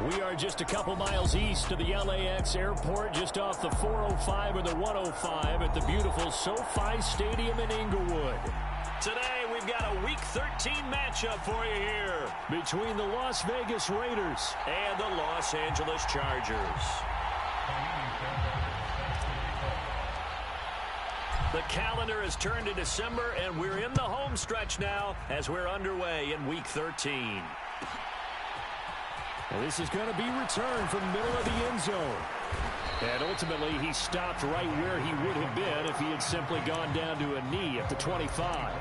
We are just a couple miles east of the LAX airport, just off the 405 and the 105 at the beautiful SoFi Stadium in Inglewood. Today, we've got a Week 13 matchup for you here between the Las Vegas Raiders and the Los Angeles Chargers. The calendar has turned to December, and we're in the home stretch now as we're underway in Week 13. Well, this is going to be returned from the middle of the end zone. And ultimately, he stopped right where he would have been if he had simply gone down to a knee at the 25.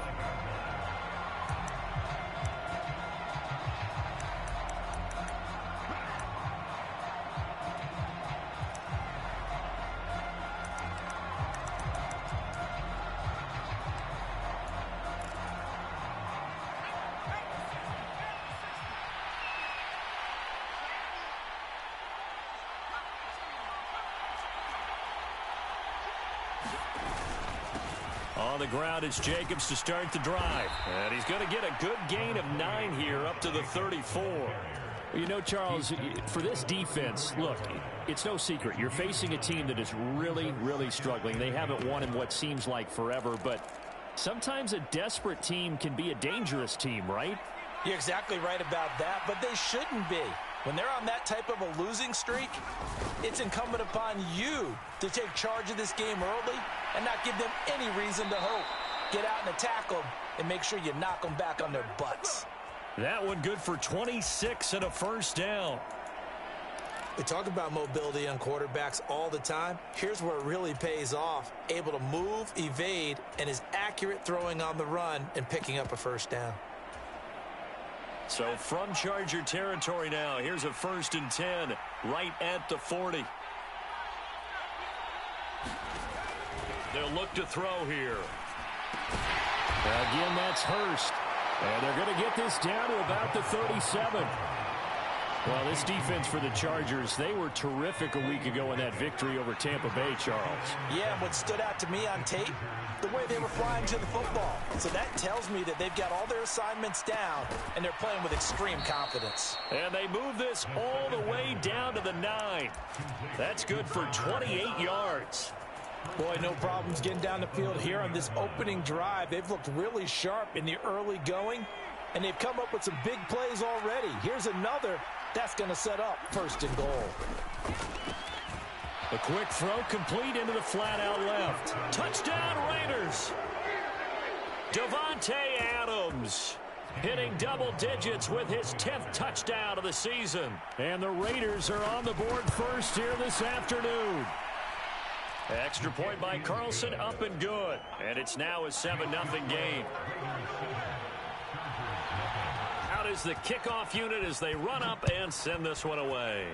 On the ground, it's Jacobs to start the drive. And he's going to get a good gain of 9 here up to the 34. You know, Charles, for this defense, look, it's no secret. You're facing a team that is really, really struggling. They haven't won in what seems like forever, but sometimes a desperate team can be a dangerous team, right? You're exactly right about that, but they shouldn't be. When they're on that type of a losing streak, it's incumbent upon you to take charge of this game early and not give them any reason to hope. Get out and attack them and make sure you knock them back on their butts. That one good for 26 and a first down. We talk about mobility on quarterbacks all the time. Here's where it really pays off. Able to move, evade, and is accurate throwing on the run and picking up a first down. So from Charger territory now, here's a 1st and 10 right at the 40. They'll look to throw here. Again, that's Hurst. And they're going to get this down to about the 37. Well, this defense for the Chargers, they were terrific a week ago in that victory over Tampa Bay, Charles. Yeah, and what stood out to me on tape, the way they were flying to the football. So that tells me that they've got all their assignments down, and they're playing with extreme confidence. And they move this all the way down to the 9. That's good for 28 yards. Boy, no problems getting down the field here on this opening drive. They've looked really sharp in the early going, and they've come up with some big plays already. Here's another. That's going to set up 1st and goal. A quick throw complete into the flat out left. Touchdown Raiders. Davante Adams hitting double digits with his 10th touchdown of the season. And the Raiders are on the board first here this afternoon. Extra point by Carlson, up and good. And it's now a 7-0 game. Out is the kickoff unit as they run up and send this one away.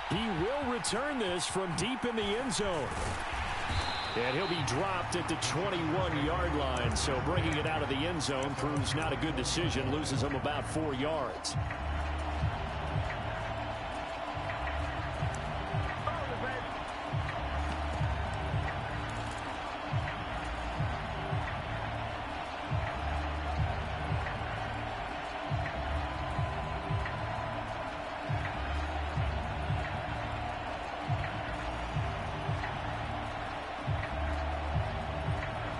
He will return this from deep in the end zone. And he'll be dropped at the 21-yard line. So bringing it out of the end zone proves not a good decision. Loses him about 4 yards.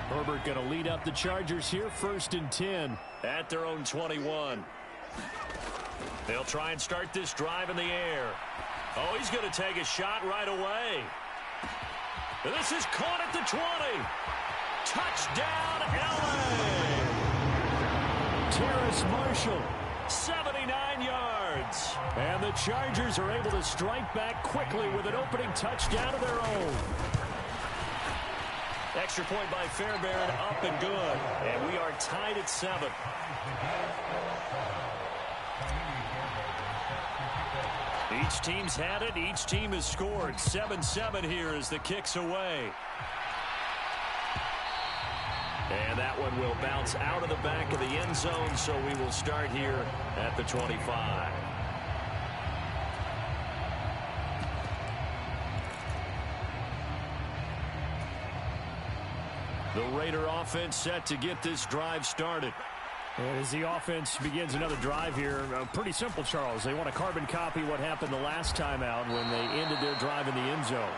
Herbert going to lead up the Chargers here, 1st and 10 at their own 21. They'll try and start this drive in the air. Oh, he's going to take a shot right away. And this is caught at the 20. Touchdown, LA! Terrace Marshall, 79 yards. And the Chargers are able to strike back quickly with an opening touchdown of their own. Extra point by Fairbairn, up and good. And we are tied at 7. Each team's had it. Each team has scored. 7-7 here as the kick's away. And that one will bounce out of the back of the end zone, so we will start here at the 25. The Raider offense set to get this drive started. And as the offense begins another drive here, pretty simple, Charles. They want to carbon copy what happened the last time out when they ended their drive in the end zone.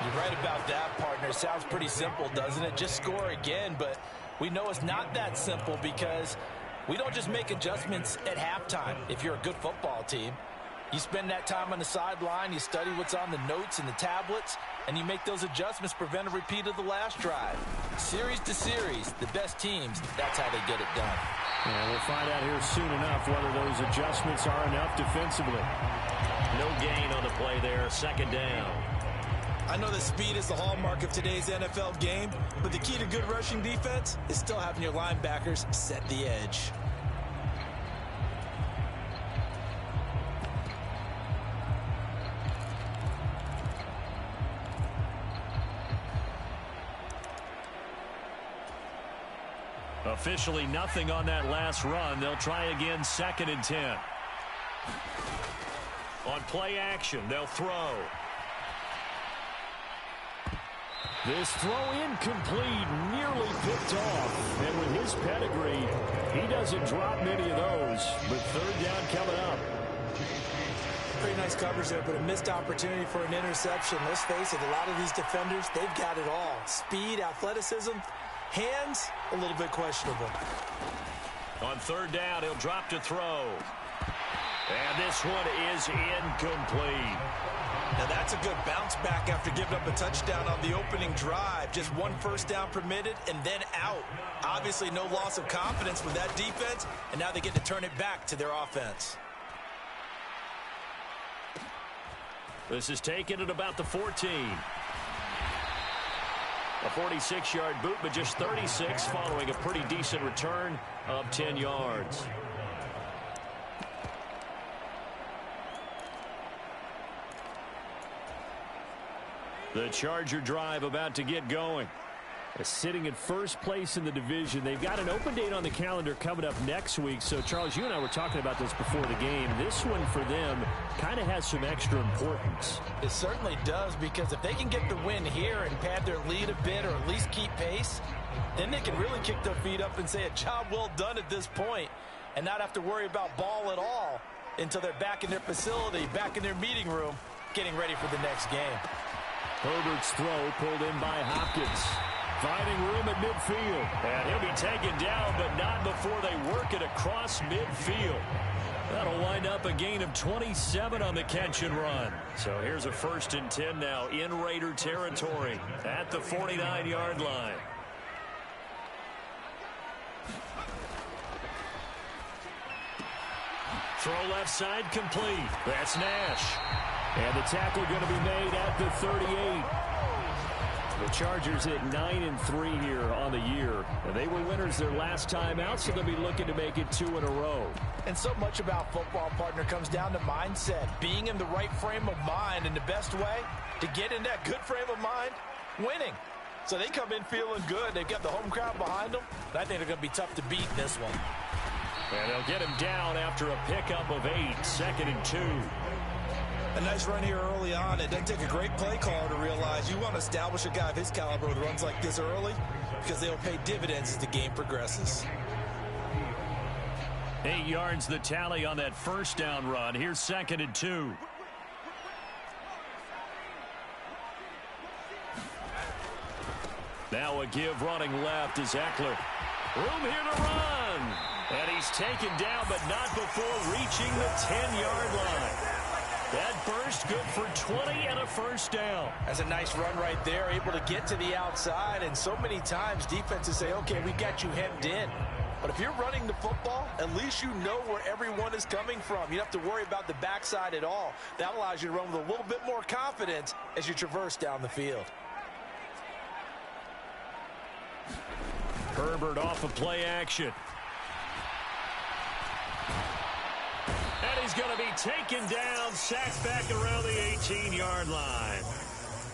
You're right about that, partner. Sounds pretty simple, doesn't it? Just score again, but we know it's not that simple because we don't just make adjustments at halftime if you're a good football team. You spend that time on the sideline, you study what's on the notes and the tablets, and you make those adjustments, prevent a repeat of the last drive. Series to series, the best teams, that's how they get it done. Yeah, we'll find out here soon enough whether those adjustments are enough defensively. No gain on the play there, second down. I know that speed is the hallmark of today's NFL game, but the key to good rushing defense is still having your linebackers set the edge. Officially nothing on that last run. They'll try again, 2nd and 10. On play action, they'll throw. This throw incomplete, nearly picked off. And with his pedigree, he doesn't drop many of those. But 3rd down coming up. Pretty nice coverage there, but a missed opportunity for an interception. Let's face it, a lot of these defenders, they've got it all. Speed, athleticism, hands, a little bit questionable. On 3rd down, he'll drop to throw. And this one is incomplete. Now that's a good bounce back after giving up a touchdown on the opening drive. Just 1 first down permitted and then out. Obviously no loss of confidence with that defense, and now they get to turn it back to their offense. This is taken at about the 14. A 46-yard boot, but just 36 following a pretty decent return of 10 yards. The Charger drive about to get going. Sitting in first place in the division. They've got an open date on the calendar coming up next week. So, Charles, you and I were talking about this before the game. This one for them kind of has some extra importance. It certainly does, because if they can get the win here and pad their lead a bit or at least keep pace, then they can really kick their feet up and say a job well done at this point and not have to worry about ball at all until they're back in their facility, back in their meeting room, getting ready for the next game. Herbert's throw pulled in by Hopkins. Finding room at midfield. And he'll be taken down, but not before they work it across midfield. That'll wind up a gain of 27 on the catch and run. So here's a 1st and 10 now in Raider territory at the 49-yard line. Throw left side complete. That's Nash. And the tackle going to be made at the 38. The Chargers hit 9-3 here on the year. And they were winners their last time out, so they'll be looking to make it 2 in a row. And so much about football, partner, comes down to mindset. Being in the right frame of mind, and the best way to get in that good frame of mind, winning. So they come in feeling good. They've got the home crowd behind them. And I think they're going to be tough to beat in this one. And they'll get him down after a pickup of 8, 2nd and 2. A nice run here early on. It doesn't take a great play caller to realize you want to establish a guy of his caliber with runs like this early, because they'll pay dividends as the game progresses. 8 yards the tally on that 1st down run. Here's 2nd and 2. Now a give running left is Eckler. Room here to run. And he's taken down, but not before reaching the 10-yard line. That burst good for 20 and a 1st down. That's a nice run right there, able to get to the outside. And so many times defenses say, okay, we got you hemmed in. But if you're running the football, at least you know where everyone is coming from. You don't have to worry about the backside at all. That allows you to run with a little bit more confidence as you traverse down the field. Herbert off of play action. And he's going to be taken down, sacked back around the 18-yard line.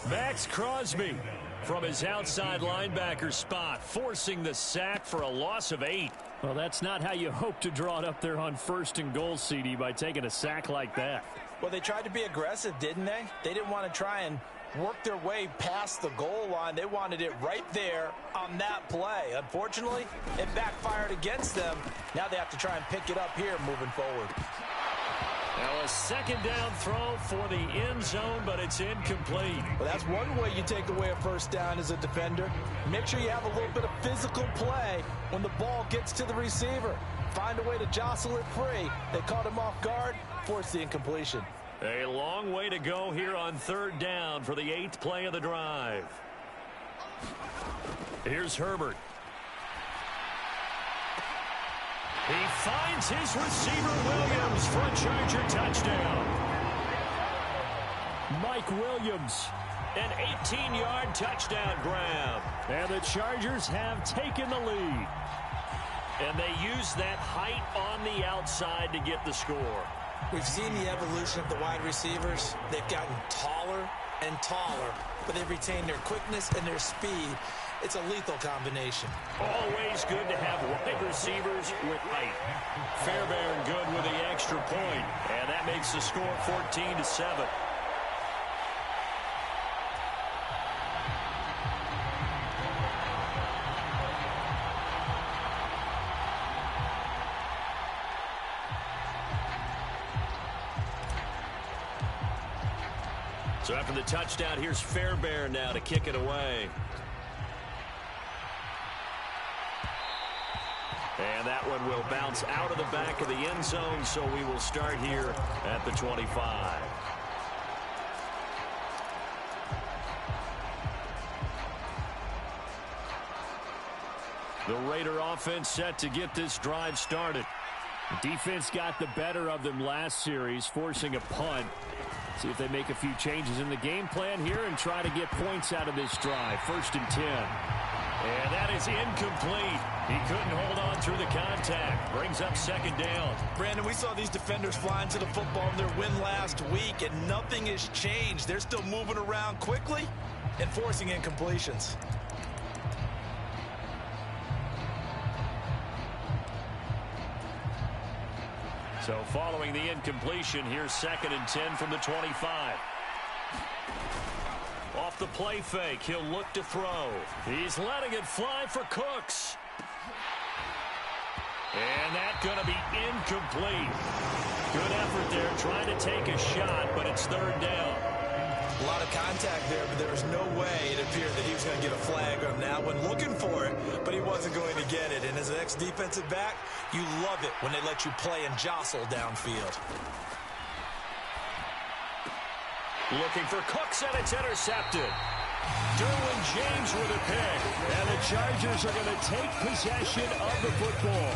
Max Crosby from his outside linebacker spot, forcing the sack for a loss of 8. Well, that's not how you hope to draw it up there on 1st and goal, CD, by taking a sack like that. Well, they tried to be aggressive, didn't they? They didn't want to try and worked their way past the goal line. They wanted it right there on that play. Unfortunately, it backfired against them. Now they have to try and pick it up here moving forward. Now a second down throw for the end zone, but it's incomplete. Well, that's one way you take away a first down as a defender. Make sure you have a little bit of physical play when the ball gets to the receiver. Find a way to jostle it free. They caught him off guard, forced the incompletion. A long way to go here on third down for the 8th play of the drive. Here's Herbert. He finds his receiver Williams for a Charger touchdown. Mike Williams, an 18-yard touchdown grab. And the Chargers have taken the lead. And they use that height on the outside to get the score. We've seen the evolution of the wide receivers. They've gotten taller and taller, but they've retained their quickness and their speed. It's a lethal combination. Always good to have wide receivers with height. Fairbairn good with the extra point, and that makes the score 14-7. So after the touchdown, here's Fairbairn now to kick it away. And that one will bounce out of the back of the end zone, so we will start here at the 25. The Raider offense set to get this drive started. The defense got the better of them last series, forcing a punt. See if they make a few changes in the game plan here and try to get points out of this drive. 1st and 10. And that is incomplete. He couldn't hold on through the contact. Brings up 2nd down. Brandon, we saw these defenders flying to the football in their win last week, and nothing has changed. They're still moving around quickly and forcing incompletions. So following the incompletion, here's 2nd and 10 from the 25. Off the play fake, he'll look to throw. He's letting it fly for Cooks. And that's going to be incomplete. Good effort there, trying to take a shot, but it's 3rd down. A lot of contact there, but there was no way it appeared that he was going to get a flag on that one. Looking for it, but he wasn't going to get it. And as an ex-defensive back, you love it when they let you play and jostle downfield. Looking for Cooks, and it's intercepted. Derwin James with a pick. And the Chargers are going to take possession of the football.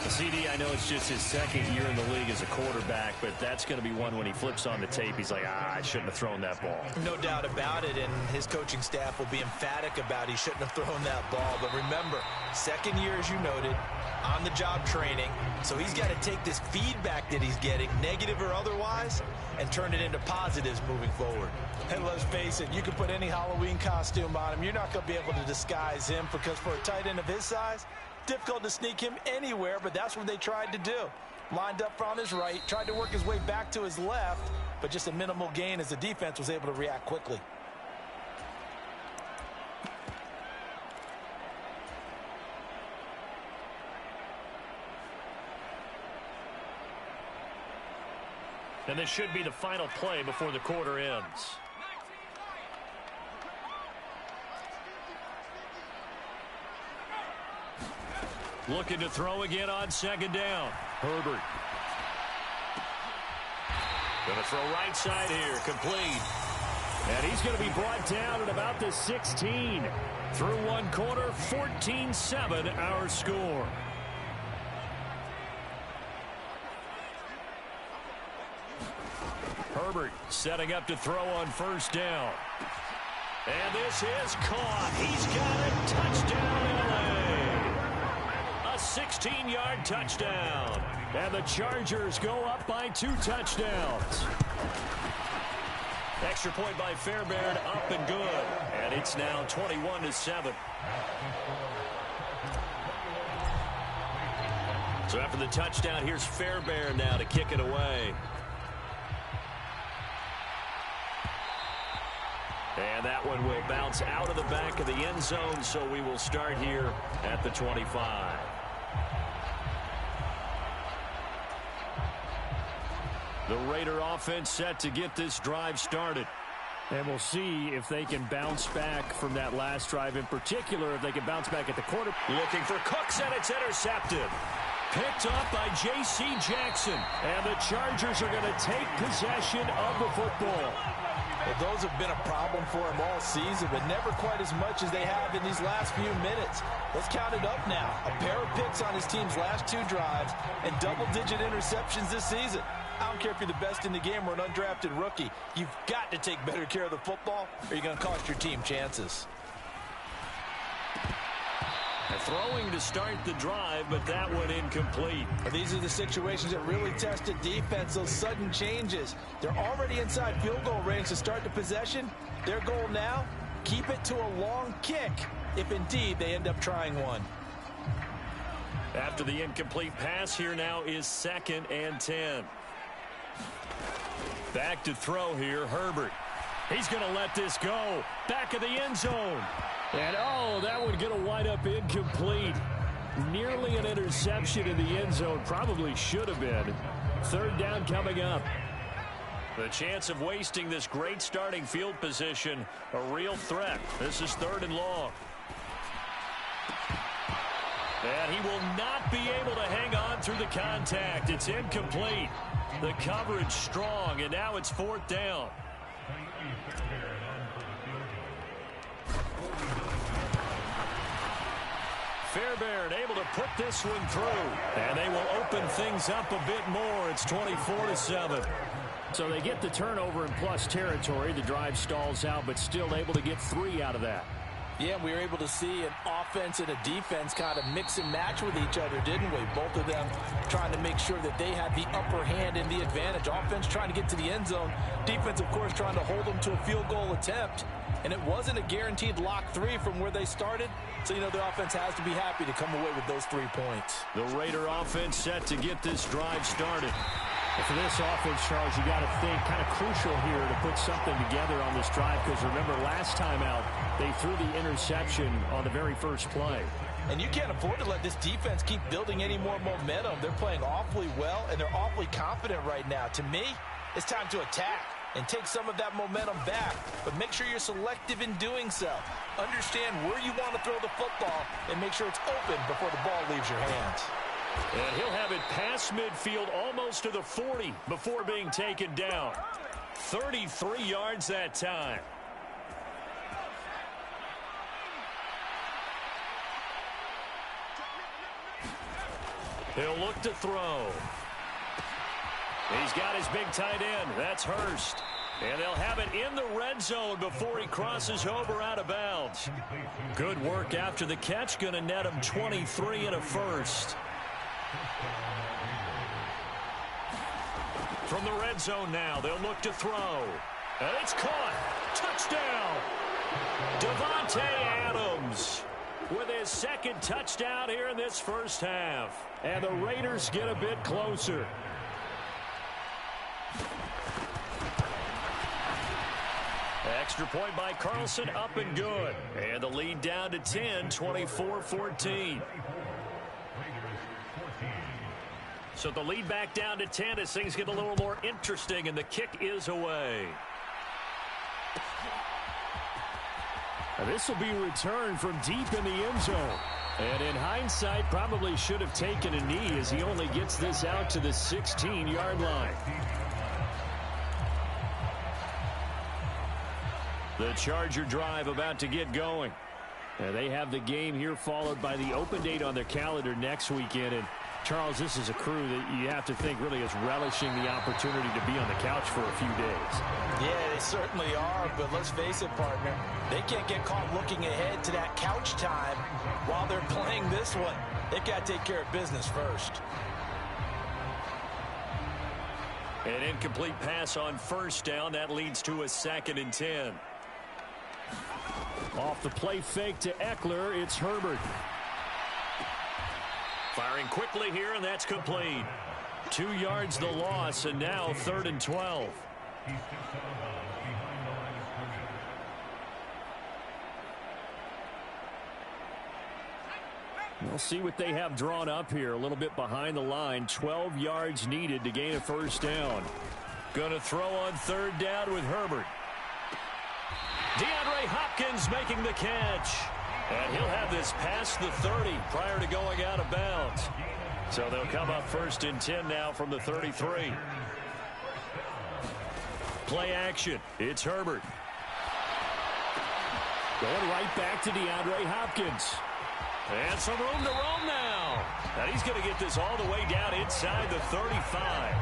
CD, I know it's just his 2nd year in the league as a quarterback, but that's going to be one when he flips on the tape, he's like, I shouldn't have thrown that ball. No doubt about it, and his coaching staff will be emphatic about he shouldn't have thrown that ball. But remember, 2nd year, as you noted, on-the-job training, so he's got to take this feedback that he's getting, negative or otherwise, and turn it into positives moving forward. And let's face it, you can put any Halloween costume on him. You're not going to be able to disguise him, because for a tight end of his size, difficult to sneak him anywhere, but that's what they tried to do. Lined up on his right, tried to work his way back to his left, but just a minimal gain as the defense was able to react quickly. And this should be the final play before the quarter ends. Looking to throw again on 2nd down. Herbert. Going to throw right side here. Complete. And he's going to be brought down at about the 16. Through one quarter, 14-7 our score. Herbert setting up to throw on 1st down. And this is caught. He's got it. Touchdown, LA. A 16-yard touchdown. And the Chargers go up by 2 touchdowns. Extra point by Fairbairn, up and good. And it's now 21-7. So after the touchdown, here's Fairbairn now to kick it away. And that one will bounce out of the back of the end zone, so we will start here at the 25. The Raider offense set to get this drive started. And we'll see if they can bounce back from that last drive in particular, if they can bounce back at the quarter. Looking for Cooks, and it's intercepted. Picked up by J.C. Jackson. And the Chargers are going to take possession of the football. Well, those have been a problem for him all season, but never quite as much as they have in these last few minutes. Let's count it up now. A pair of picks on his team's last 2 drives and double-digit interceptions this season. I don't care if you're the best in the game or an undrafted rookie. You've got to take better care of the football or you're going to cost your team chances. Throwing to start the drive, but that one incomplete. These are the situations that really test a defense, those sudden changes. They're already inside field goal range to start the possession. Their goal now, keep it to a long kick, if indeed they end up trying one. After the incomplete pass, here now is 2nd and 10. Back to throw here, Herbert. He's going to let this go. Back of the end zone. And, oh, that one going to wind up incomplete. Nearly an interception in the end zone. Probably should have been. 3rd down coming up. The chance of wasting this great starting field position, a real threat. This is 3rd and long. And he will not be able to hang on through the contact. It's incomplete. The coverage strong, and now it's 4th down. Fairbairn able to put this one through. And they will open things up a bit more. It's 24-7. So they get the turnover in plus territory. The drive stalls out, but still able to get 3 out of that. Yeah, we were able to see an offense and a defense kind of mix and match with each other, didn't we? Both of them trying to make sure that they had the upper hand and the advantage. Offense trying to get to the end zone. Defense, of course, trying to hold them to a field goal attempt. And it wasn't a guaranteed lock 3 from where they started. So, you know, the offense has to be happy to come away with those 3 points. The Raider offense set to get this drive started. And for this offense, Charles, you got to think kind of crucial here to put something together on this drive, because remember last time out they threw the interception on the very first play. And you can't afford to let this defense keep building any more momentum. They're playing awfully well, and they're awfully confident right now. To me, it's time to attack and take some of that momentum back, but make sure you're selective in doing so. Understand where you want to throw the football and make sure it's open before the ball leaves your hands. And he'll have it past midfield almost to the 40 before being taken down. 33 yards that time. He'll look to throw. He's got his big tight end. That's Hurst. And they'll have it in the red zone before he crosses over out of bounds. Good work after the catch. Going to net him 23 and a first. From the red zone now, they'll look to throw. And it's caught. Touchdown. Davante Adams with his 2nd touchdown here in this first half. And the Raiders get a bit closer. Extra point by Carlson, up and good. And the lead down to 10, 24-14. So the lead back down to 10 as things get a little more interesting, and the kick is away. And this will be returned from deep in the end zone. And in hindsight, probably should have taken a knee as he only gets this out to the 16-yard line. The Charger drive about to get going. And they have the game here followed by the open date on their calendar next weekend. And Charles, this is a crew that you have to think really is relishing the opportunity to be on the couch for a few days. Yeah, they certainly are, but let's face it, partner. They can't get caught looking ahead to that couch time while they're playing this one. They've got to take care of business first. An incomplete pass on first down. That leads to a 2nd and 10. Off the play fake to Eckler, it's Herbert. Firing quickly here, and that's complete. 2 yards the loss, and now 3rd and 12. We'll see what they have drawn up here. A little bit behind the line. 12 yards needed to gain a first down. Going to throw on third down with Herbert. DeAndre Hopkins making the catch. And he'll have this past the 30 prior to going out of bounds. So they'll come up first and 10 now from the 33. Play action. It's Herbert. Going right back to DeAndre Hopkins. And some room to roam now. And he's going to get this all the way down inside the 35.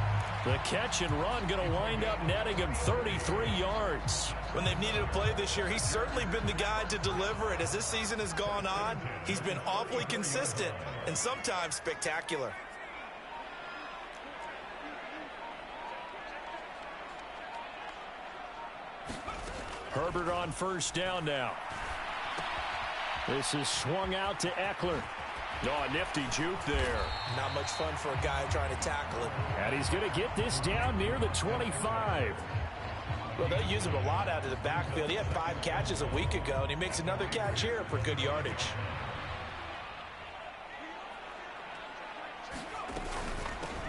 The catch and run going to wind up netting him 33 yards. When they've needed a play this year, he's certainly been the guy to deliver it. As this season has gone on, he's been awfully consistent and sometimes spectacular. Herbert on first down now. This is swung out to Eckler. Oh, a nifty juke there. Not much fun for a guy trying to tackle it. And he's going to get this down near the 25. Well, they use him a lot out of the backfield. He had 5 catches a week ago, and he makes another catch here for good yardage.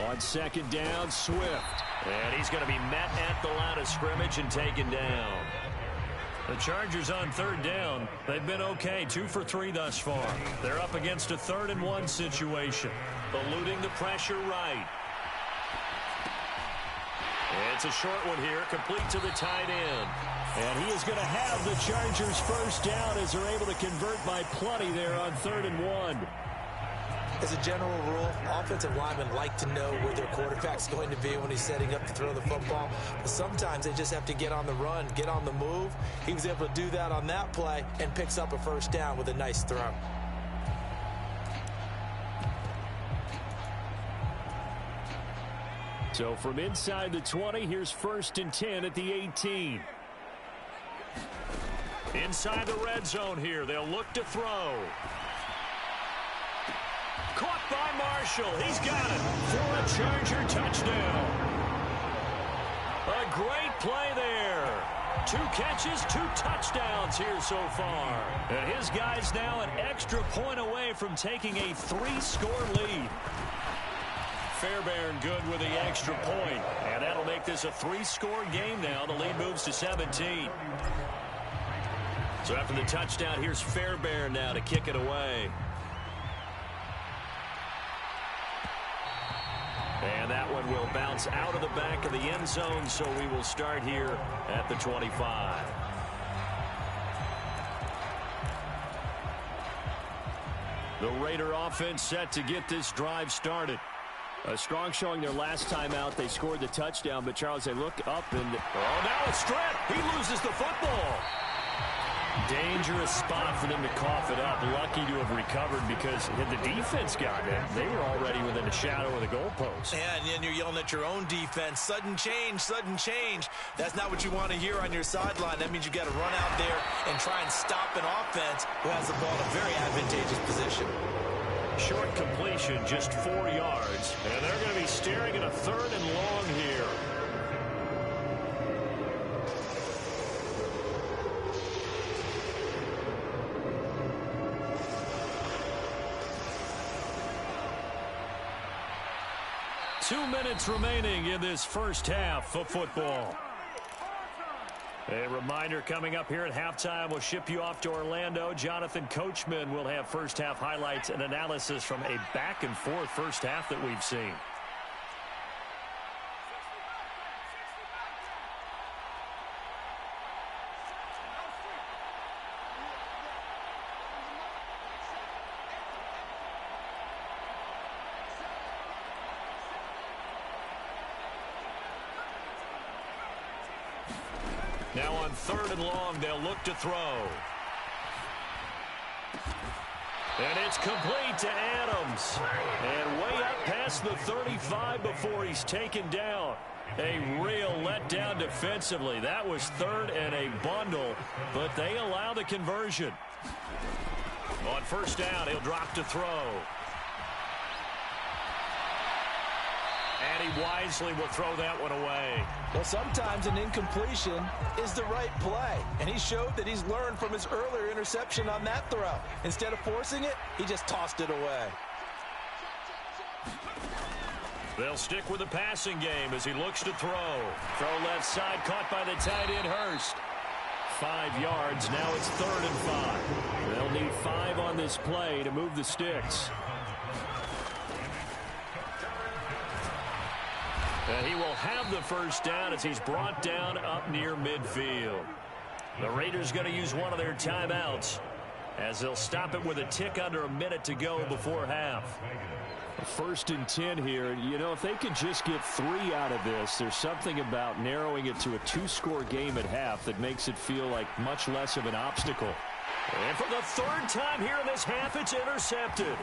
On second down, Swift. And he's going to be met at the line of scrimmage and taken down. The Chargers on third down. They've been okay, 2 for 3 thus far. They're up against a 3rd and 1 situation. Eluding the pressure right. It's a short one here, complete to the tight end. And he is going to have the Chargers first down as they're able to convert by plenty there on 3rd and 1. As a general rule, offensive linemen like to know where their quarterback's going to be when he's setting up to throw the football. But sometimes they just have to get on the run, get on the move. He was able to do that on that play and picks up a first down with a nice throw. So from inside the 20, here's first and 10 at the 18. Inside the red zone here, they'll look to throw. Caught by Marshall. He's got it for a Charger touchdown. A great play there. 2 catches, 2 touchdowns here so far. And his guy's now an extra point away from taking a 3-score lead. Fairbairn good with the extra point. And that'll make this a 3-score game now. The lead moves to 17. So after the touchdown, here's Fairbairn now to kick it away. And that one will bounce out of the back of the end zone, so we will start here at the 25. The Raider offense set to get this drive started. A strong showing their last time out. They scored the touchdown, but Charles, they look up and... Oh, now a strip. He loses the football. Dangerous spot for them to cough it up. Lucky to have recovered because had the defense got it, they were already within a shadow of the goalpost. And then you're yelling at your own defense. Sudden change, sudden change. That's not what you want to hear on your sideline. That means you got to run out there and try and stop an offense who has the ball in a very advantageous position. Short completion, just 4 yards. And they're going to be staring at a 3rd and long here. Two minutes remaining in this first half of football. A reminder coming up here at halftime, we'll ship you off to Orlando. Jonathan Coachman will have first half highlights and analysis from a back and forth first half that we've seen. Now on 3rd and long, they'll look to throw. And it's complete to Adams. And way up past the 35 before he's taken down. A real letdown defensively. That was 3rd and a bundle, but they allow the conversion. On first down, he'll drop to throw. And he wisely will throw that one away. Well, sometimes an incompletion is the right play. And he showed that he's learned from his earlier interception on that throw. Instead of forcing it, he just tossed it away. They'll stick with the passing game as he looks to throw. Throw left side, caught by the tight end, Hurst. 5 yards. Now it's 3rd and 5. They'll need 5 on this play to move the sticks. And he will have the first down as he's brought down up near midfield. The Raiders going to use one of their timeouts as they'll stop it with a tick under a minute to go before half. 1st and 10 here. You know, if they could just get 3 out of this, there's something about narrowing it to a 2-score game at half that makes it feel like much less of an obstacle. And for the 3rd time here in this half, it's intercepted.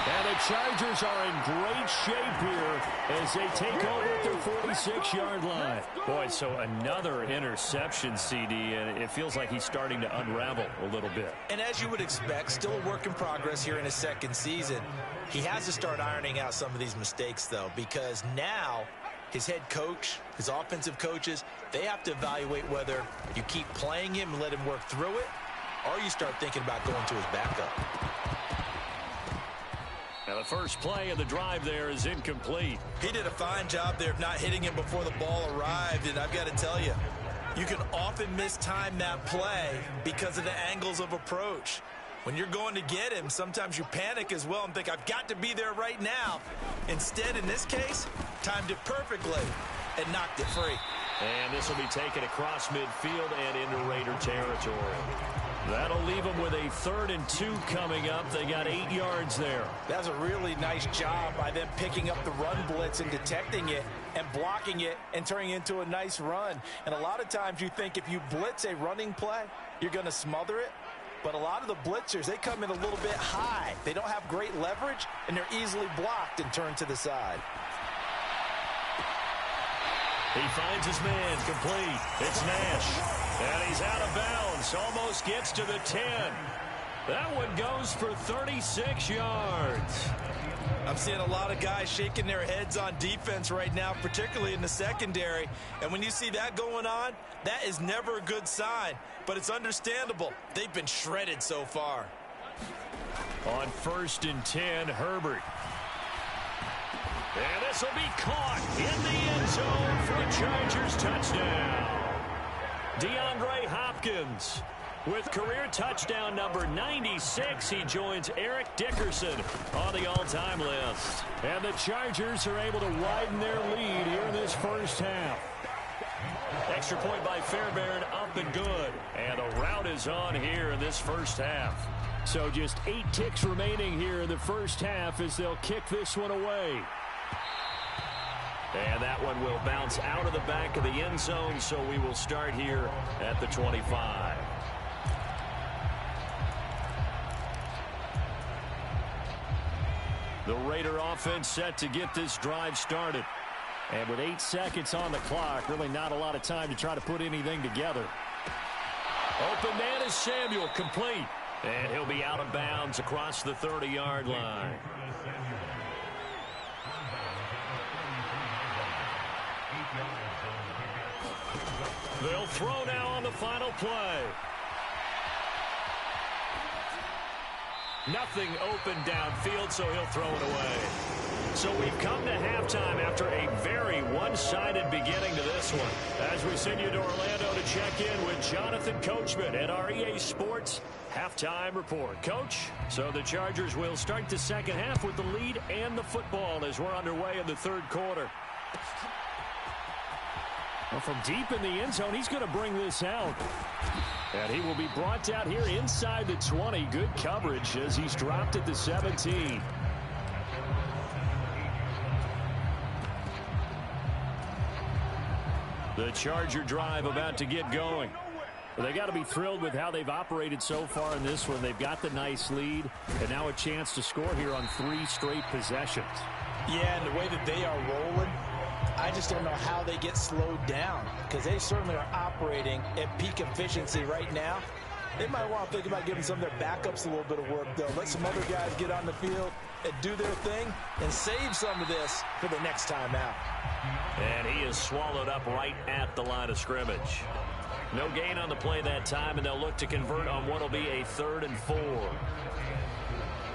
And the Chargers are in great shape here as they take over at their 46-yard line. Boy, so another interception, CD, and it feels like he's starting to unravel a little bit. And as you would expect, still a work in progress here in his 2nd season. He has to start ironing out some of these mistakes, though, because now his head coach, his offensive coaches, they have to evaluate whether you keep playing him and let him work through it, or you start thinking about going to his backup. Now the first play of the drive there is incomplete. He did a fine job there of not hitting him before the ball arrived, and I've got to tell you, you can often mistime that play because of the angles of approach. When you're going to get him, sometimes you panic as well and think, I've got to be there right now. Instead, in this case, timed it perfectly and knocked it free. And this will be taken across midfield and into Raider territory. That'll leave them with a 3rd and 2 coming up. They got 8 yards there. That's a really nice job by them picking up the run blitz and detecting it and blocking it and turning it into a nice run. And a lot of times you think if you blitz a running play, you're going to smother it. But a lot of the blitzers, they come in a little bit high. They don't have great leverage, and they're easily blocked and turned to the side. He finds his man, complete. It's Nash. And he's out of bounds, almost gets to the 10. That one goes for 36 yards. I'm seeing a lot of guys shaking their heads on defense right now, particularly in the secondary. And when you see that going on, that is never a good sign. But it's understandable. They've been shredded so far. On 1st and 10, Herbert. And this will be caught in the end zone for a Chargers touchdown. DeAndre Hopkins with career touchdown number 96. He joins Eric Dickerson on the all-time list. And the Chargers are able to widen their lead here in this first half. Extra point by Fairbairn, up and good. And the route is on here in this first half. So just 8 ticks remaining here in the first half as they'll kick this one away. And that one will bounce out of the back of the end zone, so we will start here at the 25. The Raider offense set to get this drive started. And with 8 seconds on the clock, really not a lot of time to try to put anything together. Open man is Samuel, complete. And he'll be out of bounds across the 30-yard line. They'll throw now on the final play. Nothing open downfield, so he'll throw it away. So we've come to halftime after a very one-sided beginning to this one. As we send you to Orlando to check in with Jonathan Coachman at our EA Sports Halftime Report. Coach, so the Chargers will start the second half with the lead and the football as we're underway in the third quarter. Well, from deep in the end zone, he's going to bring this out. And he will be brought down here inside the 20. Good coverage as he's dropped at the 17. The Charger drive about to get going. Well, they got to be thrilled with how they've operated so far in this one. They've got the nice lead, and now a chance to score here on 3 straight possessions. Yeah, and the way that they are rolling, I just don't know how they get slowed down, because they certainly are operating at peak efficiency right now. They might want to think about giving some of their backups a little bit of work, though. Let some other guys get on the field and do their thing and save some of this for the next time out. And he is swallowed up right at the line of scrimmage. No gain on the play that time, and they'll look to convert on what will be a 3rd and 4.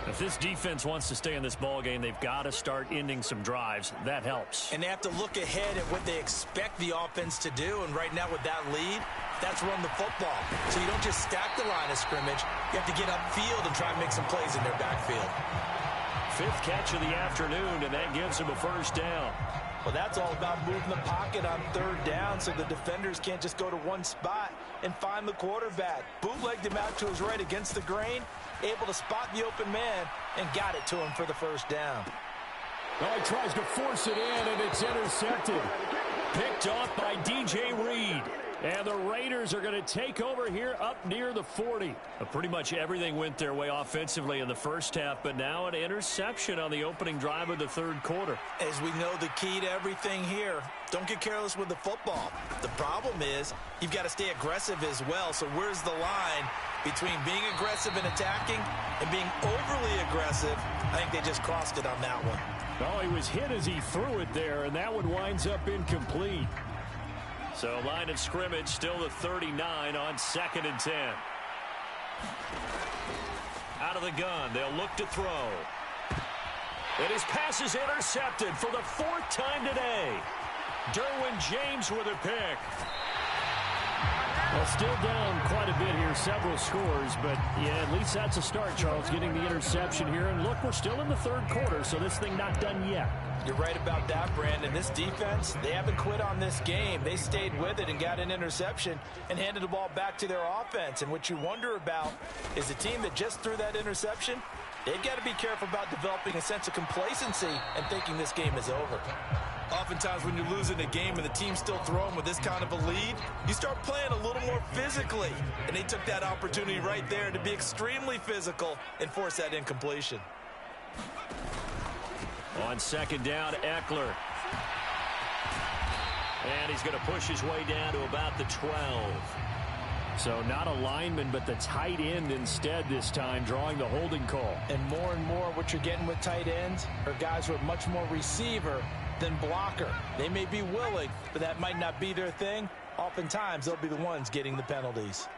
If this defense wants to stay in this ball game, they've got to start ending some drives. That helps. And they have to look ahead at what they expect the offense to do. And right now with that lead, that's run the football. So you don't just stack the line of scrimmage. You have to get upfield and try and make some plays in their backfield. 5th catch of the afternoon, and that gives him a 1st down. Well, that's all about moving the pocket on 3rd down so the defenders can't just go to one spot and find the quarterback. Bootlegged him out to his right against the grain, able to spot the open man, and got it to him for the 1st down. Oh, he tries to force it in, and it's intercepted. Picked off by DJ Reed. And the Raiders are going to take over here up near the 40. Pretty much everything went their way offensively in the first half, but now an interception on the opening drive of the 3rd quarter. As we know, the key to everything here, don't get careless with the football. The problem is you've got to stay aggressive as well. So where's the line between being aggressive and attacking and being overly aggressive? I think they just crossed it on that one. Oh, he was hit as he threw it there, and that one winds up incomplete. So line of scrimmage still the 39 on 2nd and 10. Out of the gun, they'll look to throw. And his pass is intercepted for the 4th time today. Derwin James with a pick. Well, still down quite a bit here, several scores, but yeah, at least that's a start, Charles, getting the interception here. And look, we're still in the 3rd quarter, so this thing not done yet. You're right about that, Brandon. This defense, they haven't quit on this game. They stayed with it and got an interception and handed the ball back to their offense. And what you wonder about is the team that just threw that interception, they've got to be careful about developing a sense of complacency and thinking this game is over. Oftentimes when you're losing a game and the team's still throwing with this kind of a lead, you start playing a little more physically. And they took that opportunity right there to be extremely physical and force that incompletion. On 2nd down, Eckler. And he's going to push his way down to about the 12. So not a lineman, but the tight end instead this time, drawing the holding call. And more what you're getting with tight ends are guys who are much more receiver than blocker. They may be willing, but that might not be their thing. Oftentimes, they'll be the ones getting the penalties.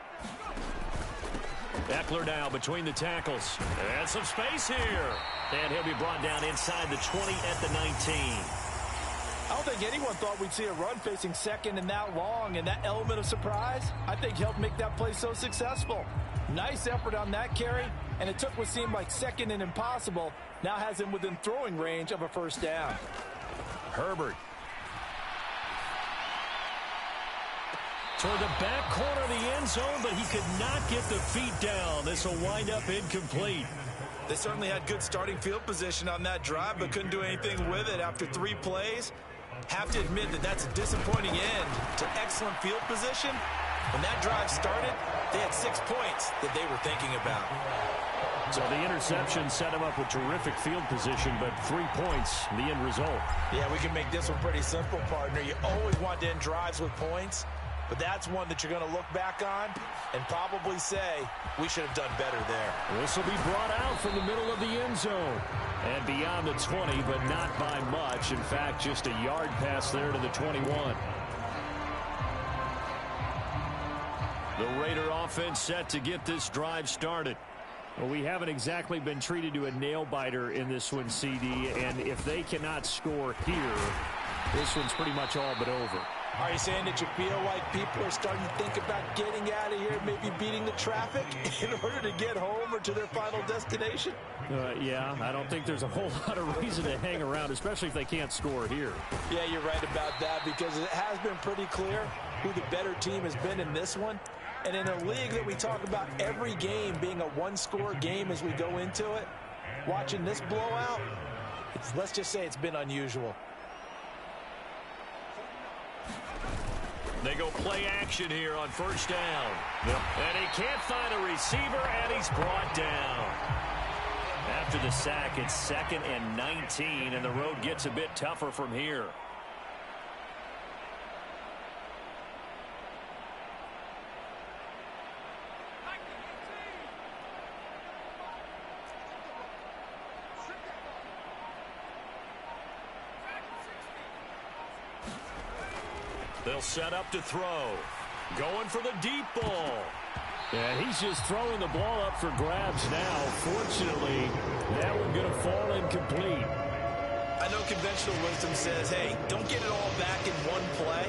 Eckler now between the tackles. And some space here. And he'll be brought down inside the 20 at the 19. I don't think anyone thought we'd see a run facing 2nd and that long, and that element of surprise, I think, helped make that play so successful. Nice effort on that carry, and it took what seemed like 2nd and impossible, now has him within throwing range of a 1st down. Herbert. Toward the back corner of the end zone, but he could not get the feet down. This will wind up incomplete. They certainly had good starting field position on that drive, but couldn't do anything with it after 3 plays. Have to admit that that's a disappointing end to excellent field position. When that drive started, they had 6 points that they were thinking about. So the interception set him up with terrific field position, but 3 points, the end result. Yeah, we can make this one pretty simple, partner. You always want to end drives with points, but that's one that you're going to look back on and probably say, we should have done better there. This will be brought out from the middle of the end zone. And beyond the 20, but not by much. In fact, just a yard pass there to the 21. The Raider offense set to get this drive started. Well, we haven't exactly been treated to a nail-biter in this one, CD. And if they cannot score here, this one's pretty much all but over. Are you saying that you feel like people are starting to think about getting out of here, maybe beating the traffic in order to get home or to their final destination? Yeah, I don't think there's a whole lot of reason to hang around, especially if they can't score here. Yeah, you're right about that, because it has been pretty clear who the better team has been in this one. And in a league that we talk about every game being a one-score game as we go into it, watching this blowout, let's just say it's been unusual. They go play action here on 1st down. Yep. And he can't find a receiver, and he's brought down. After the sack, it's 2nd and 19, and the road gets a bit tougher from here. They'll set up to throw. Going for the deep ball. Yeah, he's just throwing the ball up for grabs now. Fortunately, that one going to fall incomplete. I know conventional wisdom says, hey, don't get it all back in one play.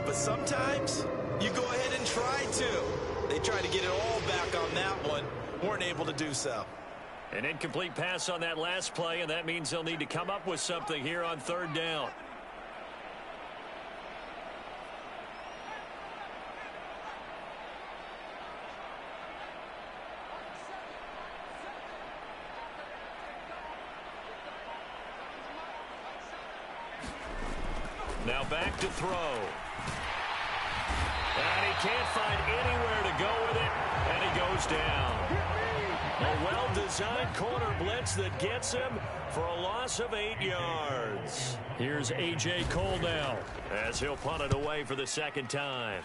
But sometimes you go ahead and try to. They tried to get it all back on that one. Weren't able to do so. An incomplete pass on that last play, and that means they'll need to come up with something here on third down. Now back to throw. And he can't find anywhere to go with it, and he goes down. A well-designed corner blitz that gets him for a loss of 8 yards. Here's A.J. Cole now as he'll punt it away for the second time.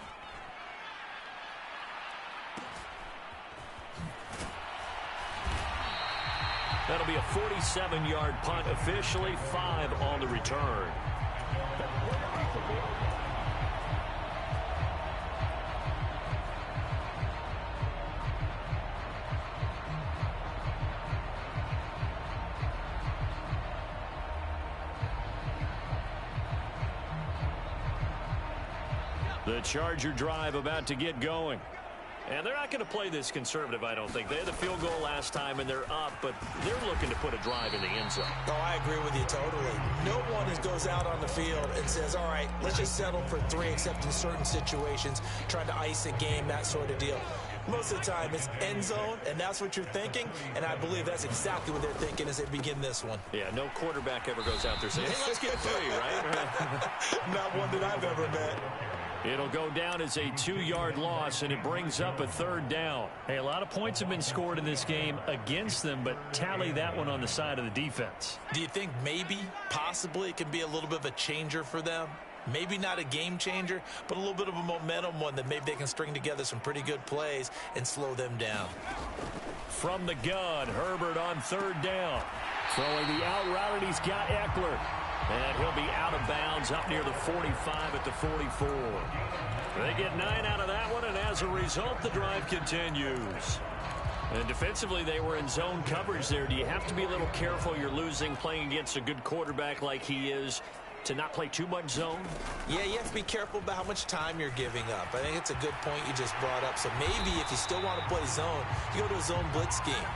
That'll be a 47-yard punt, officially 5 on the return. The Charger drive about to get going. And they're not going to play this conservative, I don't think. They had the field goal last time, and they're up, but they're looking to put a drive in the end zone. Oh, I agree with you totally. No one goes out on the field and says, all right, let's just settle for 3, except in certain situations, trying to ice a game, that sort of deal. Most of the time, it's end zone, and that's what you're thinking, and I believe that's exactly what they're thinking as they begin this one. Yeah, no quarterback ever goes out there saying, hey, let's get 3, right? Not one that I've ever met. It'll go down as a 2-yard loss, and it brings up a third down. Hey, a lot of points have been scored in this game against them, but tally that one on the side of the defense. Do you think maybe, possibly, it can be a little bit of a changer for them? Maybe not a game changer, but a little bit of a momentum one that maybe they can string together some pretty good plays and slow them down. From the gun, Herbert on third down. Throwing the out route, and he's got Eckler. And he'll be out of bounds up near the 45 at the 44. They get 9 out of that one, and as a result, the drive continues. And defensively, they were in zone coverage there. Do you have to be a little careful? You're losing playing against a good quarterback like he is to not play too much zone? Yeah, you have to be careful about how much time you're giving up. I think it's a good point you just brought up. So maybe if you still want to play zone, you go to a zone blitz scheme.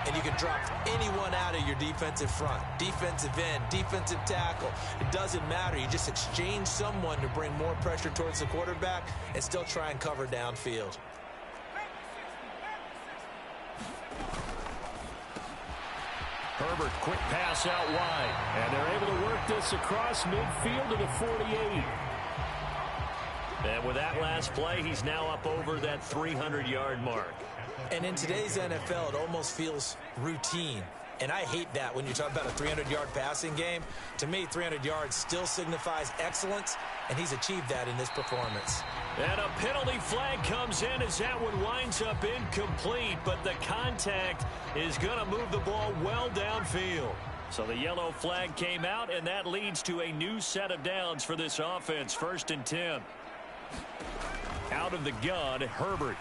And you can drop anyone out of your defensive front, defensive end, defensive tackle. It doesn't matter. You just exchange someone to bring more pressure towards the quarterback and still try and cover downfield. Herbert, quick pass out wide. And they're able to work this across midfield to the 48. And with that last play, he's now up over that 300-yard mark. And in today's NFL, it almost feels routine. And I hate that when you talk about a 300-yard passing game. To me, 300 yards still signifies excellence, and he's achieved that in this performance. And a penalty flag comes in as that one winds up incomplete, but the contact is going to move the ball well downfield. So the yellow flag came out, and that leads to a new set of downs for this offense. 1st and 10. Out of the gun, Herbert.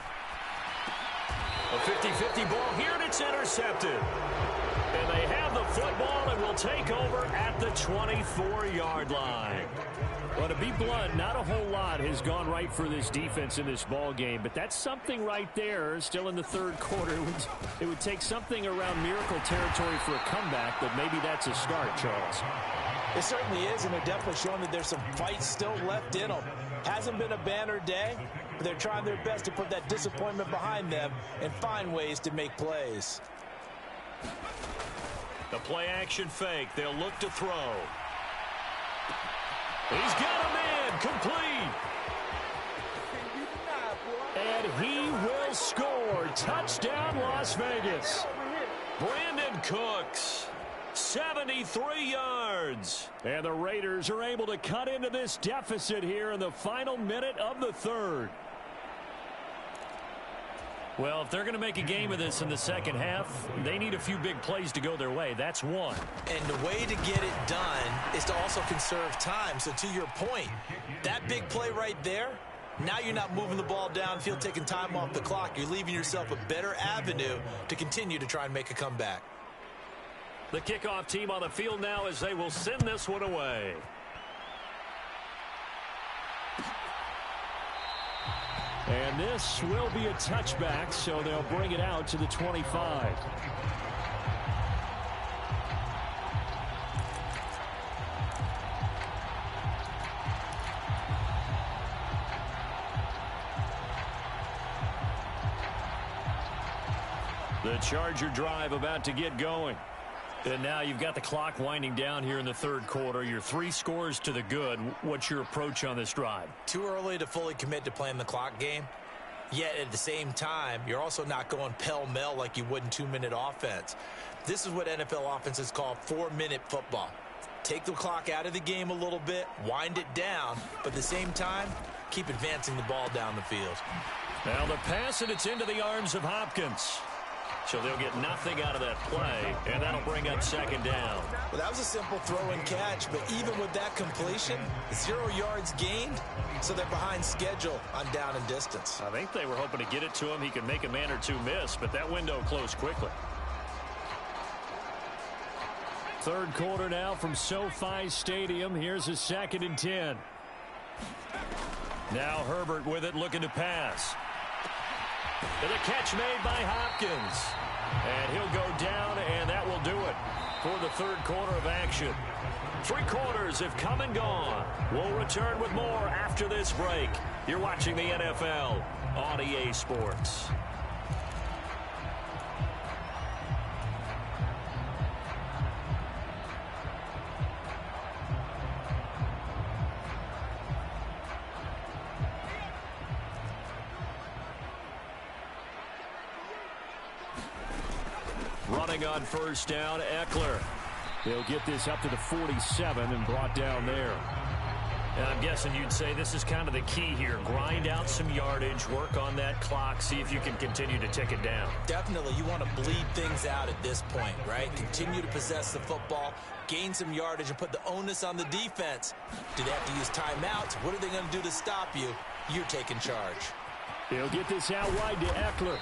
A 50-50 ball here, and it's intercepted. And they have the football and will take over at the 24-yard line. Well, to be blunt, not a whole lot has gone right for this defense in this ball game, but that's something right there. Still in the third quarter, it would take something around miracle territory for a comeback, but maybe that's a start, Charles. It certainly is, and they're definitely showing that there's some fight still left in them. Hasn't been a banner day, but they're trying their best to put that disappointment behind them and find ways to make plays. The play-action fake. They'll look to throw. He's got a man complete. And he will score. Touchdown, Las Vegas. Brandon Cooks, 73 yards. And the Raiders are able to cut into this deficit here in the final minute of the third. Well, if they're going to make a game of this in the second half, they need a few big plays to go their way. That's one. And the way to get it done is to also conserve time. So to your point, that big play right there, now you're not moving the ball downfield, taking time off the clock. You're leaving yourself a better avenue to continue to try and make a comeback. The kickoff team on the field now as they will send this one away. And this will be a touchback, so they'll bring it out to the 25. The Charger drive about to get going. And now you've got the clock winding down here in the third quarter. You're 3 scores to the good. What's your approach on this drive? Too early to fully commit to playing the clock game. Yet at the same time, you're also not going pell-mell like you would in 2-minute offense. This is what NFL offenses call 4-minute football. Take the clock out of the game a little bit, wind it down, but at the same time, keep advancing the ball down the field. Now the pass, and it's into the arms of Hopkins. So they'll get nothing out of that play, and that'll bring up second down. Well, that was a simple throw and catch, but even with that completion, 0 yards gained, so they're behind schedule on down and distance. I think they were hoping to get it to him. He could make a man or two miss, but that window closed quickly. Third quarter now from SoFi Stadium. Here's a 2nd and 10. Now Herbert with it, looking to pass. And a catch made by Hopkins. And he'll go down, and that will do it for the third quarter of action. 3 quarters have come and gone. We'll return with more after this break. You're watching the NFL on EA Sports. Running on first down, Eckler. They'll get this up to the 47 and brought down there. And I'm guessing you'd say this is kind of the key here. Grind out some yardage, work on that clock, see if you can continue to tick it down. Definitely. You want to bleed things out at this point, right? Continue to possess the football, gain some yardage, and put the onus on the defense. Do they have to use timeouts? What are they going to do to stop you? You're taking charge. They'll get this out wide to Eckler.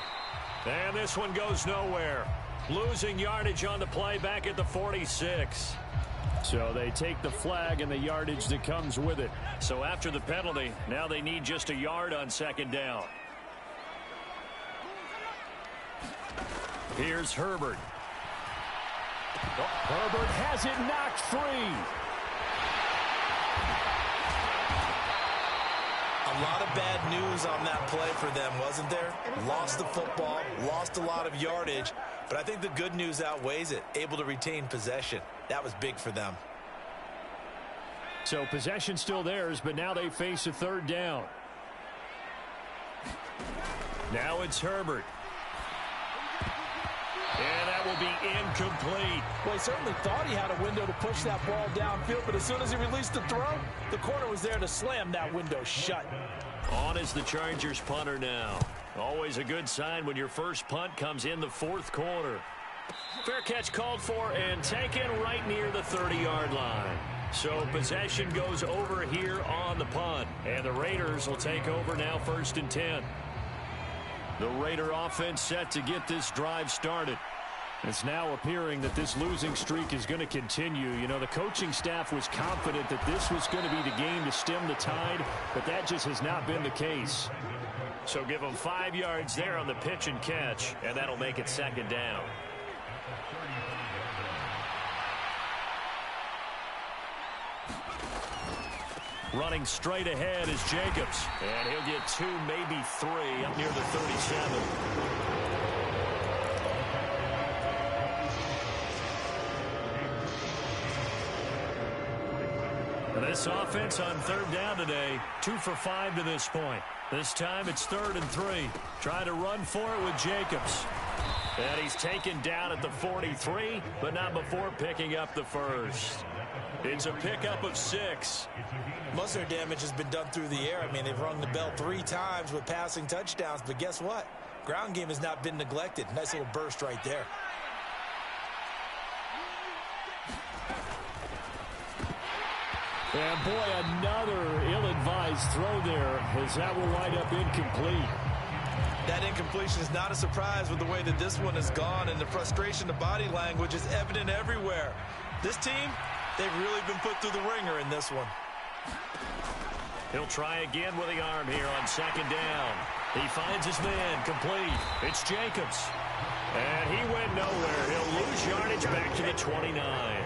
And this one goes nowhere. Losing yardage on the play back at the 46. So they take the flag and the yardage that comes with it. So after the penalty, now they need just a yard on second down. Here's Herbert. Herbert has it knocked free. A lot of bad news on that play for them, wasn't there? Lost the football, lost a lot of yardage, but I think the good news outweighs it. Able to retain possession. That was big for them. So possession still theirs, but now they face a third down. Now it's Herbert. And that will be incomplete. Well, he certainly thought he had a window to push that ball downfield, but as soon as he released the throw, the corner was there to slam that window shut. On is the Chargers punter now. Always a good sign when your first punt comes in the fourth quarter. Fair catch called for and taken right near the 30-yard line. So possession goes over here on the punt. And the Raiders will take over now 1st and 10. The Raider offense set to get this drive started. It's now appearing that this losing streak is going to continue. You know, the coaching staff was confident that this was going to be the game to stem the tide, but that just has not been the case. So give them 5 yards there on the pitch and catch, and that'll make it 2nd down. Running straight ahead is Jacobs. And he'll get 2, maybe 3, up near the 37. This offense on 3rd down today, 2 for 5 to this point. This time it's 3rd and 3. Trying to run for it with Jacobs. And he's taken down at the 43, but not before picking up the first. It's a pickup of 6. Most of their damage has been done through the air. I mean, they've rung the bell 3 times with passing touchdowns, but guess what? Ground game has not been neglected. Nice little burst right there. And boy, another ill-advised throw there, as that will wind up incomplete. That incompletion is not a surprise with the way that this one has gone, and the frustration, the body language is evident everywhere. This team, they've really been put through the ringer in this one. He'll try again with the arm here on second down. He finds his man, complete. It's Jacobs. And he went nowhere. He'll lose yardage back to the 29.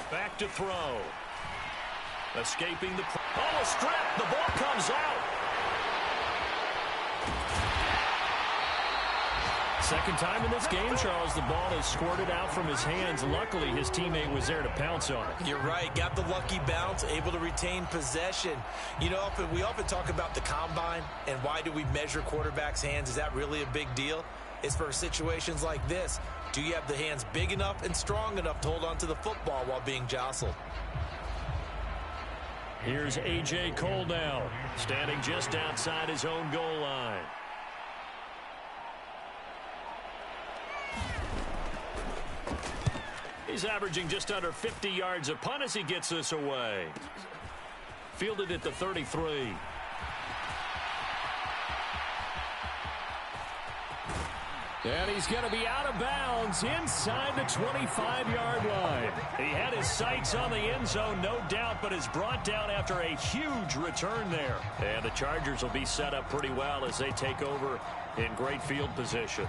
Back to throw. Escaping the... Oh, a strip! The ball comes out. Second time in this game, Charles, the ball has squirted out from his hands. Luckily, his teammate was there to pounce on it. You're right. Got the lucky bounce, able to retain possession. You know, we often talk about the combine and why do we measure quarterbacks' hands. Is that really a big deal? It's for situations like this. Do you have the hands big enough and strong enough to hold on to the football while being jostled? Here's A.J. Cole now, standing just outside his own goal line. He's averaging just under 50 yards a punt as he gets this away. Fielded at the 33. And he's going to be out of bounds inside the 25-yard line. He had his sights on the end zone, no doubt, but is brought down after a huge return there. And the Chargers will be set up pretty well as they take over in great field position.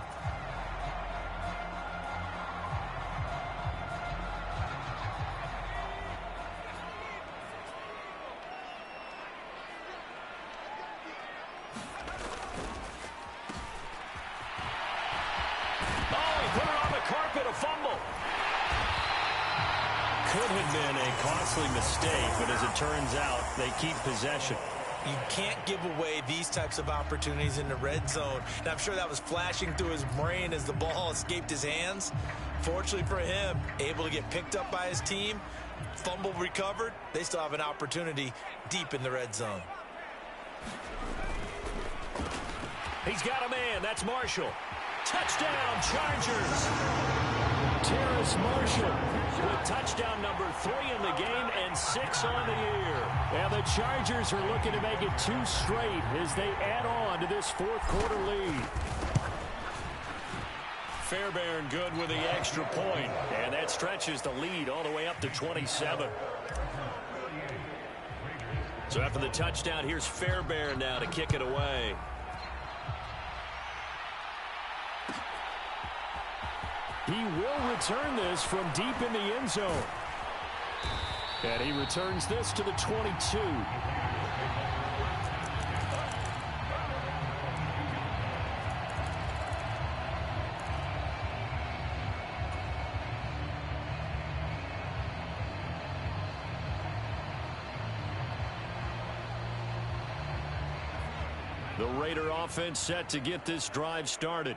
Mistake, but as it turns out, they keep possession. You can't give away these types of opportunities in the red zone. And I'm sure that was flashing through his brain as the ball escaped his hands. Fortunately for him, able to get picked up by his team, fumble recovered. They still have an opportunity deep in the red zone. He's got a man. That's Marshall. Touchdown, Chargers. Terrace Marshall with touchdown number 3 in the game and 6 on the year. And the Chargers are looking to make it 2 straight as they add on to this fourth quarter lead. Fairbairn good with the extra point, and that stretches the lead all the way up to 27. So after the touchdown, here's Fairbairn now to kick it away. He will return this from deep in the end zone. And he returns this to the 22. The Raider offense set to get this drive started.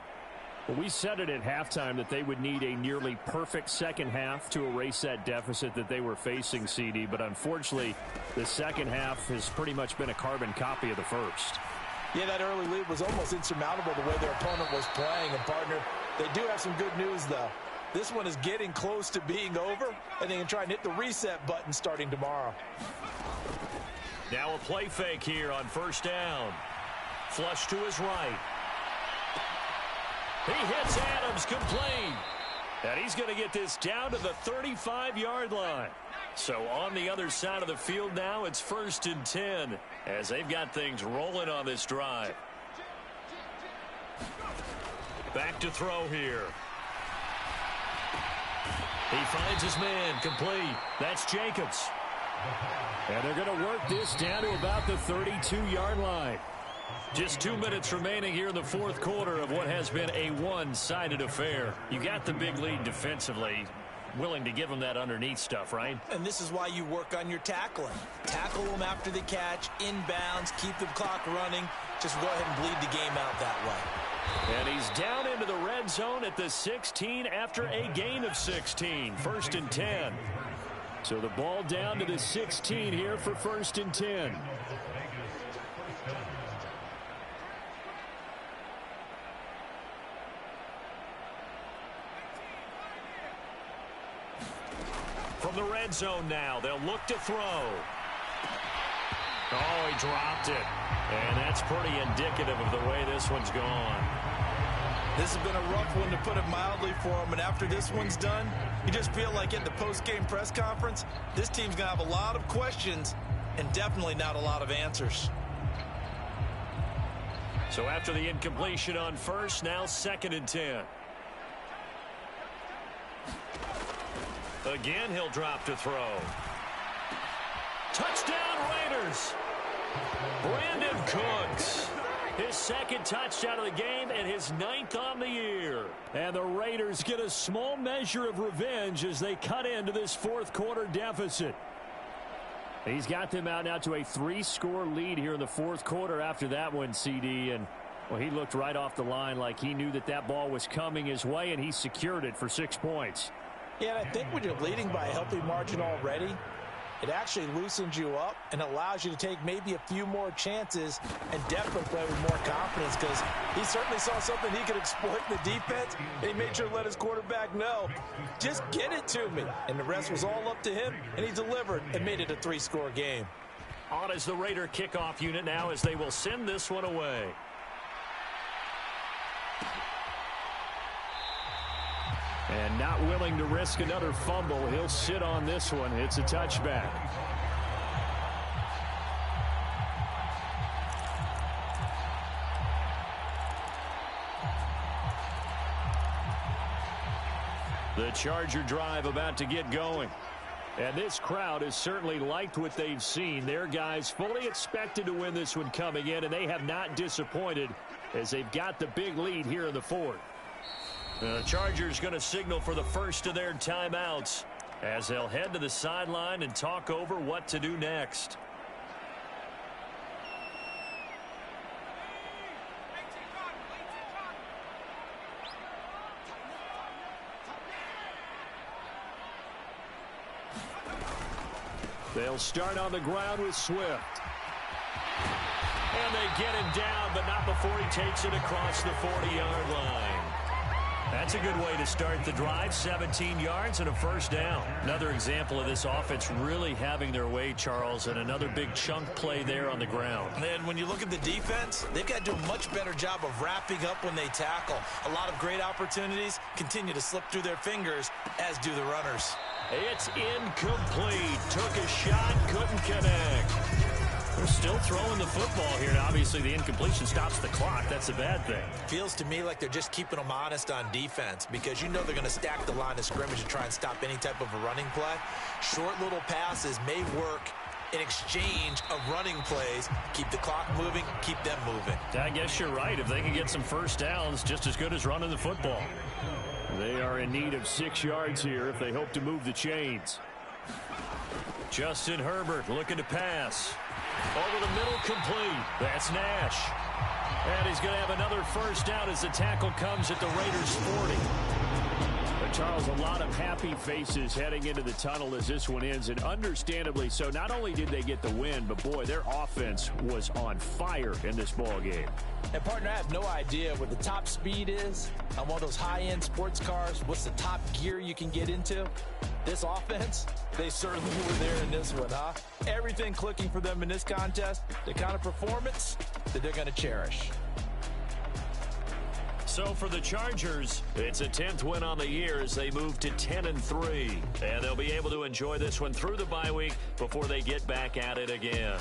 Well, we said it at halftime that they would need a nearly perfect second half to erase that deficit that they were facing, CD. But unfortunately, the second half has pretty much been a carbon copy of the first. Yeah, that early lead was almost insurmountable the way their opponent was playing. And, partner, they do have some good news, though. This one is getting close to being over, and they can try and hit the reset button starting tomorrow. Now a play fake here on first down. Flush to his right. He hits Adams complete. And he's going to get this down to the 35-yard line. So on the other side of the field now, it's 1st and 10 as they've got things rolling on this drive. Back to throw here. He finds his man complete. That's Jacobs. And they're going to work this down to about the 32-yard line. Just 2 minutes remaining here in the fourth quarter of what has been a one-sided affair. You got the big lead defensively. willing to give them that underneath stuff, right? And this is why you work on your tackling. Tackle them after the catch, inbounds, keep the clock running. Just go ahead and bleed the game out that way. And he's down into the red zone at the 16 after a gain of 16. 1st and 10. So the ball down to the 16 here for 1st and 10. From the red zone now, they'll look to throw. Oh, he dropped it. And that's pretty indicative of the way this one's gone. This has been a rough one, to put it mildly, for him. And after this one's done, you just feel like at the post-game press conference, this team's going to have a lot of questions and definitely not a lot of answers. So after the incompletion on 1st, now 2nd and 10. Again, he'll drop to throw. Touchdown, Raiders. Brandon Cooks. His 2nd touchdown of the game and his 9th on the year. And the Raiders get a small measure of revenge as they cut into this 4th quarter deficit. He's got them out now to a 3-score lead here in the 4th quarter after that one, CD. And, well, he looked right off the line like he knew that that ball was coming his way, and he secured it for 6 points. Yeah, and I think when you're leading by a healthy margin already, it actually loosens you up and allows you to take maybe a few more chances and definitely play with more confidence, because he certainly saw something he could exploit in the defense, and he made sure to let his quarterback know, just get it to me. And the rest was all up to him, and he delivered and made it a 3-score game. On is the Raider kickoff unit now as they will send this one away. And not willing to risk another fumble, he'll sit on this one. It's a touchback. The Charger drive about to get going. And this crowd has certainly liked what they've seen. Their guys fully expected to win this one coming in, and they have not disappointed as they've got the big lead here in the 4th. The Chargers going to signal for the first of their timeouts as they'll head to the sideline and talk over what to do next. They'll start on the ground with Swift. And they get him down, but not before he takes it across the 40-yard line. That's a good way to start the drive. 17 yards and a 1st down. Another example of this offense really having their way, Charles, and another big chunk play there on the ground. And then when you look at the defense, they've got to do a much better job of wrapping up when they tackle. A lot of great opportunities continue to slip through their fingers, as do the runners. It's incomplete. Took a shot, couldn't connect. They're still throwing the football here. And obviously, the incompletion stops the clock. That's a bad thing. Feels to me like they're just keeping them honest on defense, because you know they're going to stack the line of scrimmage to try and stop any type of a running play. Short little passes may work in exchange of running plays. Keep the clock moving, keep them moving. I guess you're right. If they can get some 1st downs, just as good as running the football. They are in need of 6 yards here if they hope to move the chains. Justin Herbert looking to pass. Over the middle, complete. That's Nash. And he's going to have another 1st down as the tackle comes at the Raiders' 40. But Charles, a lot of happy faces heading into the tunnel as this one ends, and understandably so. Not only did they get the win, but boy, their offense was on fire in this ball game. And partner, I have no idea what the top speed is on one of those high-end sports cars. What's the top gear you can get into? This offense, they certainly were there in this one, huh? Everything clicking for them in this contest, the kind of performance that they're going to cherish. So for the Chargers, it's a 10th win on the year as they move to 10-3. And they'll be able to enjoy this one through the bye week before they get back at it again.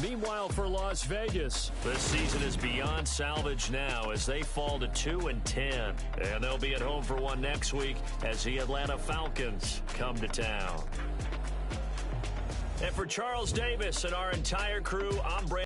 Meanwhile, for Las Vegas, this season is beyond salvage now as they fall to 2-10. And they'll be at home for one next week as the Atlanta Falcons come to town. And for Charles Davis and our entire crew, I'm Brandon.